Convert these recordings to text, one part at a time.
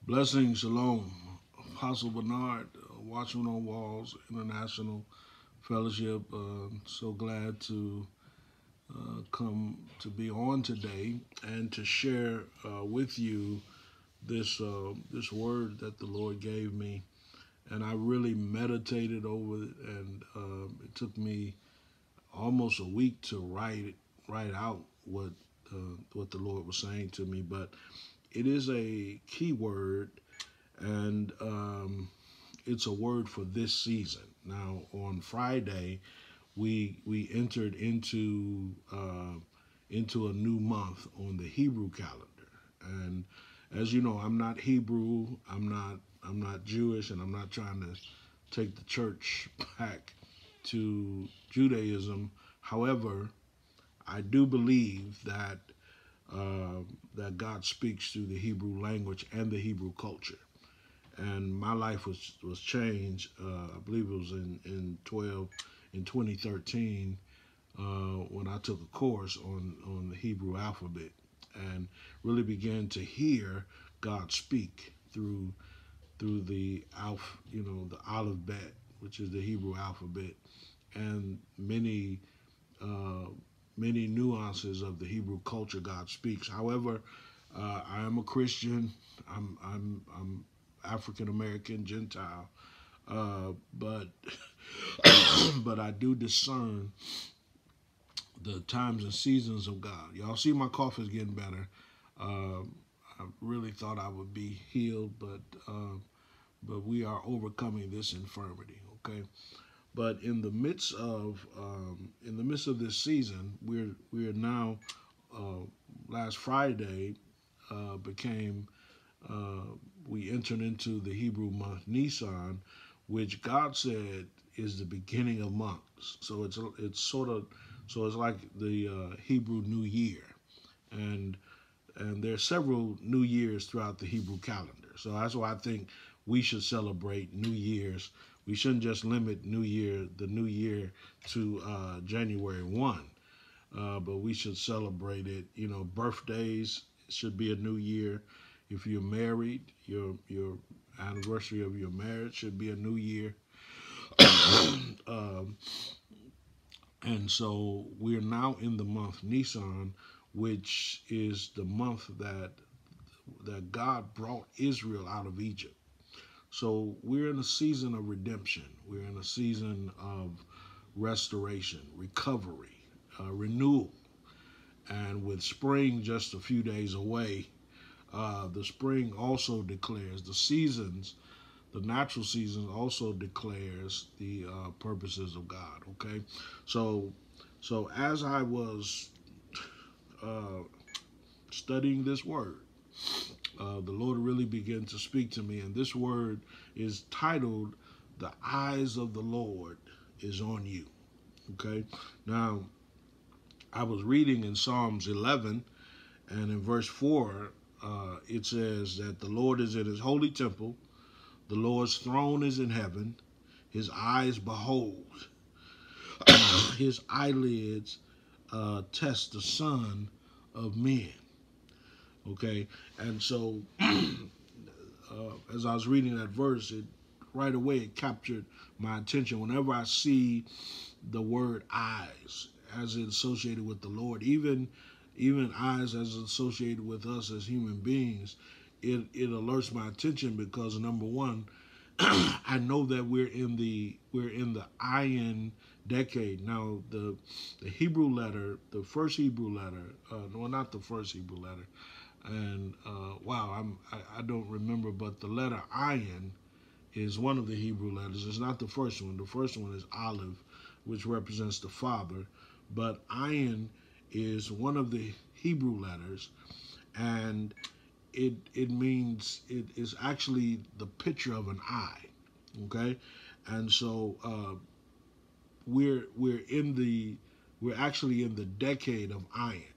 Blessings, shalom. Apostle Bernard, Watchman on Walls International Fellowship. So glad to come to be on today and to share with you this word that the Lord gave me, and I really meditated over it, and it took me almost a week to write out what the Lord was saying to me, but it is a key word, and it's a word for this season. Now, on Friday, we entered into a new month on the Hebrew calendar, and as you know, I'm not Hebrew, I'm not Jewish, and I'm not trying to take the church back to Judaism. However, I do believe that God speaks through the Hebrew language and the Hebrew culture, and my life was changed. I believe it was in 2013 when I took a course on the Hebrew alphabet and really began to hear God speak through the alphabet, which is the Hebrew alphabet, and uh, many nuances of the Hebrew culture God speaks. However, I am a Christian. I'm African American Gentile, but but I do discern the times and seasons of God. Y'all see my cough is getting better. I really thought I would be healed, but we are overcoming this infirmity. Okay, but in the midst of this season, we're now last Friday became we entered into the Hebrew month Nisan, which God said is the beginning of months. So it's sort of so it's like the Hebrew New Year, and there are several New Years throughout the Hebrew calendar. So that's why I think we should celebrate New Year's. We shouldn't just limit the New Year to January 1, but we should celebrate it. You know, birthdays should be a new year. If you're married, your anniversary of your marriage should be a new year. um, and so we're now in the month Nisan, which is the month that God brought Israel out of Egypt. So we're in a season of redemption. We're in a season of restoration, recovery, renewal. And with spring just a few days away, the spring also declares the natural seasons also declares the purposes of God. Okay, so as I was uh, studying this word, the Lord really began to speak to me, and this word is titled, "The Eyes of the Lord is on You." Okay, now I was reading in Psalms 11, and in verse 4, it says that the Lord is in his holy temple, the Lord's throne is in heaven, his eyes behold, his eyelids test the Son of Men. Okay, and so as I was reading that verse, it right away it captured my attention. Whenever I see the word eyes as it's associated with the Lord, even eyes as associated with us as human beings, it alerts my attention because number one, I know that we're in the Ayin decade now. The Hebrew letter, the first Hebrew letter, no, not the first Hebrew letter, and wow, I don't remember, but the letter Ayin is one of the Hebrew letters. It's not the first one. The first one is Aleph, which represents the Father, but Ayin is one of the Hebrew letters, and it means it is actually the picture of an eye. Okay, and so we're actually in the decade of Ayin.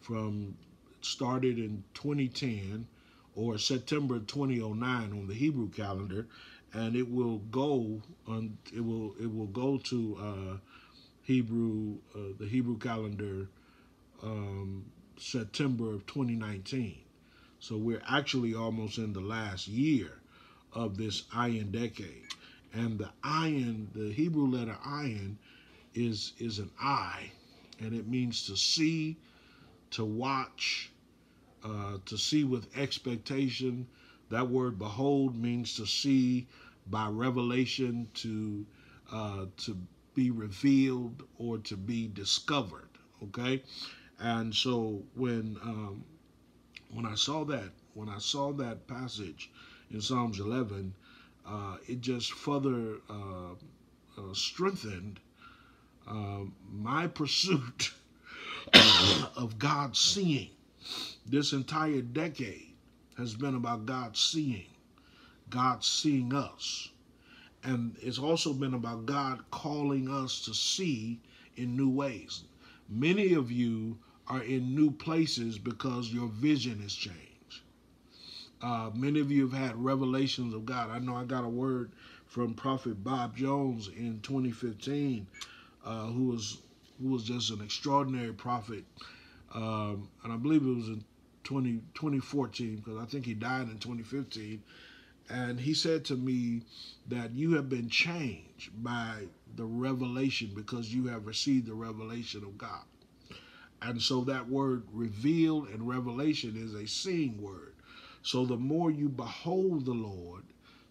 From started in 2010 or September 2009 on the Hebrew calendar, and it will go to the Hebrew calendar, September of 2019. So we're actually almost in the last year of this ayin decade. And the ayin, the Hebrew letter ayin, is an eye, and it means to see, to watch, to see with expectation. That word behold means to see by revelation, to be revealed or to be discovered. Okay, and so when I saw that passage in Psalms 11, it just further strengthened my pursuit of God seeing. This entire decade has been about God seeing us. And it's also been about God calling us to see in new ways. Many of you are in new places because your vision has changed. Many of you have had revelations of God. I know I got a word from Prophet Bob Jones in 2015, who was just an extraordinary prophet. And I believe it was in 2014, because I think he died in 2015. And he said to me that you have been changed by the revelation because you have received the revelation of God. And so that word revealed and revelation is a seeing word. So the more you behold the Lord,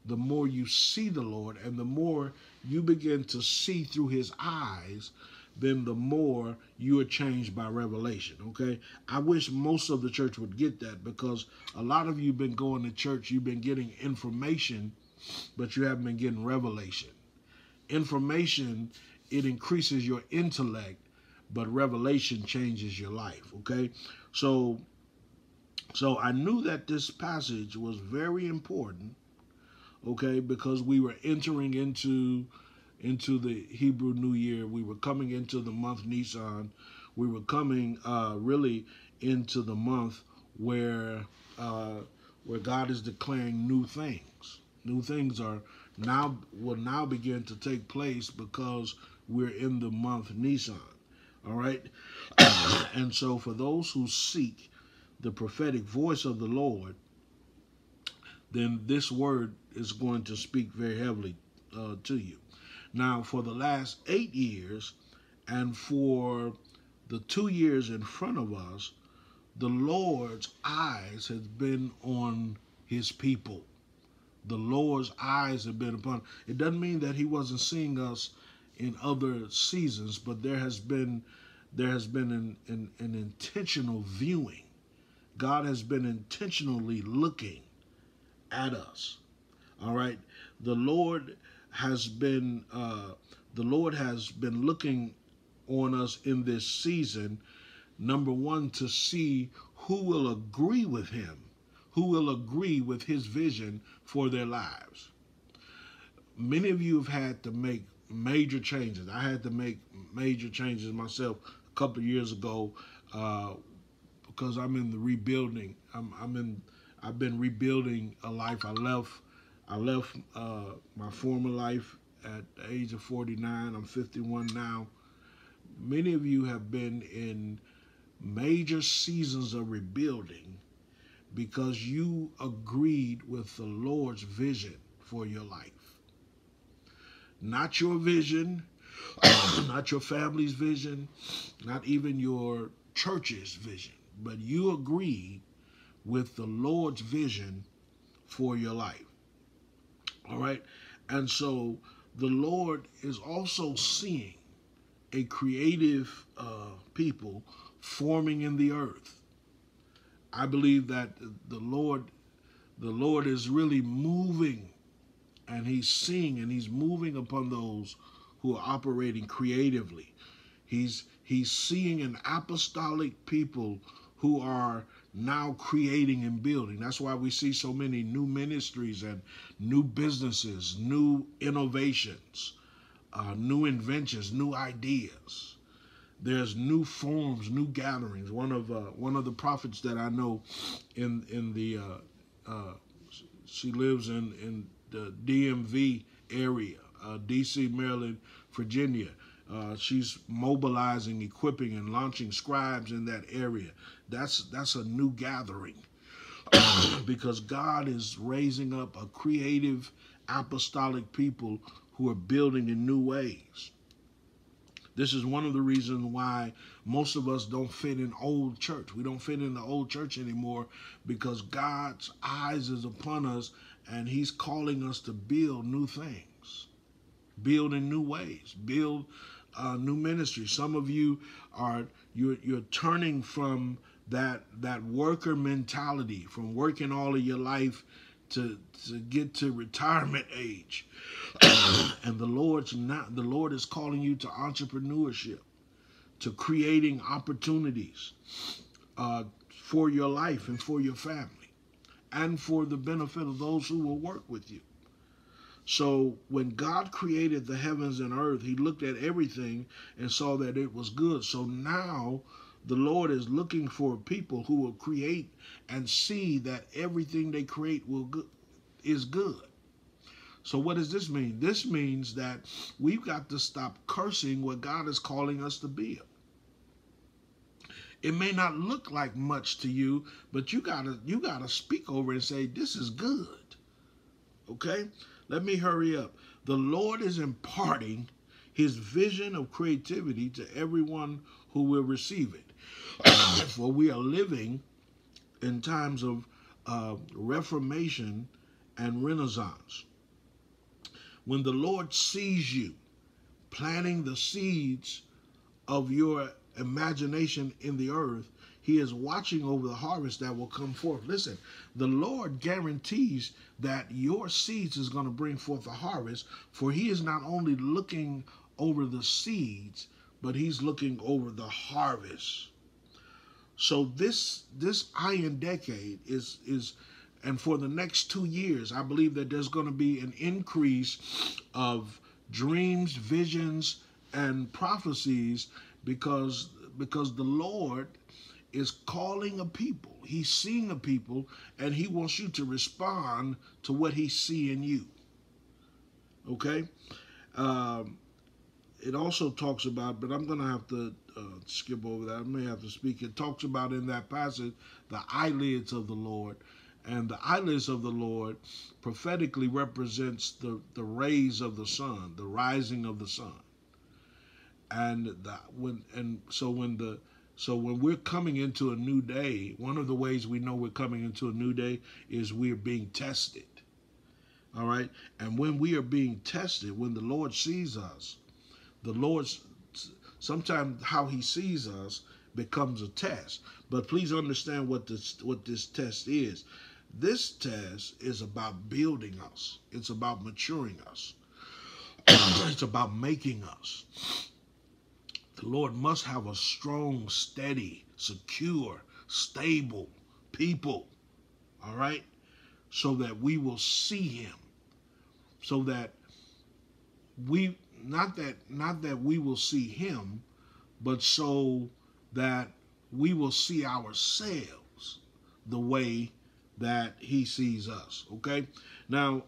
the more you see the Lord, and the more you begin to see through his eyes, then the more you are changed by revelation. Okay, I wish most of the church would get that, because a lot of you have been going to church, you've been getting information, but you haven't been getting revelation. Information, it increases your intellect, but revelation changes your life. Okay, so I knew that this passage was very important. Okay, because we were entering into the Hebrew New Year. We were coming into the month Nisan. We were coming really into the month where God is declaring new things. New things will now begin to take place because we're in the month Nisan. All right, and so for those who seek the prophetic voice of the Lord, then this word is going to speak very heavily to you. Now, for the last 8 years and for the 2 years in front of us, the Lord's eyes have been on his people. The Lord's eyes have been upon. It doesn't mean that he wasn't seeing us in other seasons, but there has been an intentional viewing. God has been intentionally looking at us. All right, the Lord has been looking on us in this season. Number one, to see who will agree with him, who will agree with his vision for their lives. Many of you have had to make major changes. I had to make major changes myself a couple of years ago, because I'm in the rebuilding. I've been rebuilding a life. I left my former life at the age of 49. I'm 51 now. Many of you have been in major seasons of rebuilding because you agreed with the Lord's vision for your life. Not your vision, not your family's vision, not even your church's vision, but you agreed with the Lord's vision for your life. All right? And so the Lord is also seeing a creative people forming in the earth. I believe that the Lord is really moving, and he's seeing and he's moving upon those who are operating creatively. He's seeing an apostolic people who are now creating and building. That's why we see so many new ministries and new businesses, new innovations, new inventions, new ideas. There's new forms, new gatherings. One of the prophets that I know in the she lives in the DMV area, DC, Maryland, Virginia. She's mobilizing, equipping, and launching scribes in that area. That's a new gathering. because God is raising up a creative apostolic people who are building in new ways. This is one of the reasons why most of us don't fit in old church. We don't fit in the old church anymore because God's eyes is upon us and he's calling us to build new things, build in new ways, build new ministry. Some of you are you're turning from that worker mentality, from working all of your life to get to retirement age. And the Lord is calling you to entrepreneurship, to creating opportunities for your life and for your family and for the benefit of those who will work with you. So when God created the heavens and earth, he looked at everything and saw that it was good. So now the Lord is looking for people who will create and see that everything they create is good. So what does this mean? This means that we've got to stop cursing what God is calling us to build. It may not look like much to you, but you gotta speak over it and say, this is good. Okay? Let me hurry up. The Lord is imparting his vision of creativity to everyone who will receive it. For we are living in times of reformation and renaissance. When the Lord sees you planting the seeds of your imagination in the earth, he is watching over the harvest that will come forth. Listen, the Lord guarantees that your seeds is going to bring forth a harvest, for he is not only looking over the seeds, but he's looking over the harvest. So this iron decade is and for the next 2 years, I believe that there's going to be an increase of dreams, visions, and prophecies because the Lord is calling a people. He's seeing a people, and he wants you to respond to what he's seeing you. Okay? It also talks about, but I'm going to have to skip over that. I may have to speak. It talks about in that passage the eyelids of the Lord. And the eyelids of the Lord prophetically represents the rays of the sun, the rising of the sun. And so when we're coming into a new day, one of the ways we know we're coming into a new day is we're being tested. All right? And when we are being tested, when the Lord sees us, the Lord's sometimes how he sees us becomes a test. But please understand what this test is. This test is about building us. It's about maturing us. It's about making us. The Lord must have a strong, steady, secure, stable people. All right? So that we will see him. So that we not that we will see him, but so that we will see ourselves the way that he sees us. Okay. Now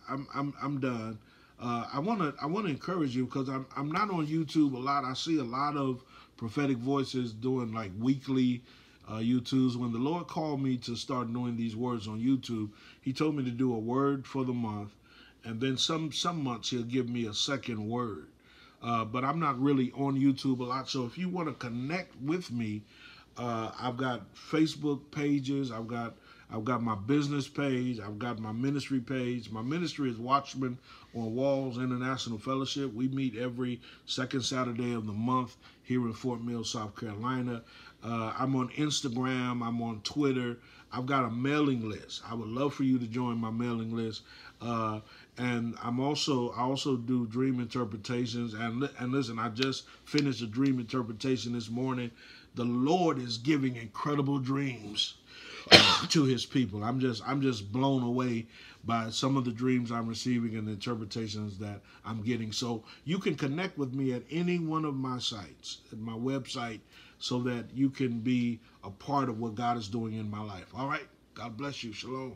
I'm done. I wanna encourage you because I'm not on YouTube a lot. I see a lot of prophetic voices doing like weekly YouTubes. When the Lord called me to start doing these words on YouTube, he told me to do a word for the month, and then some months he'll give me a second word. But I'm not really on YouTube a lot. So if you want to connect with me, I've got Facebook pages. I've got my business page. I've got my ministry page. My ministry is Watchmen on Walls International Fellowship. We meet every second Saturday of the month here in Fort Mill, South Carolina. I'm on Instagram. I'm on Twitter. I've got a mailing list. I would love for you to join my mailing list. And I also do dream interpretations. And listen, I just finished a dream interpretation this morning. The Lord is giving incredible dreams to his people. I'm just blown away by some of the dreams I'm receiving and the interpretations that I'm getting. So you can connect with me at any one of my sites, at my website, so that you can be a part of what God is doing in my life. All right? God bless you. Shalom.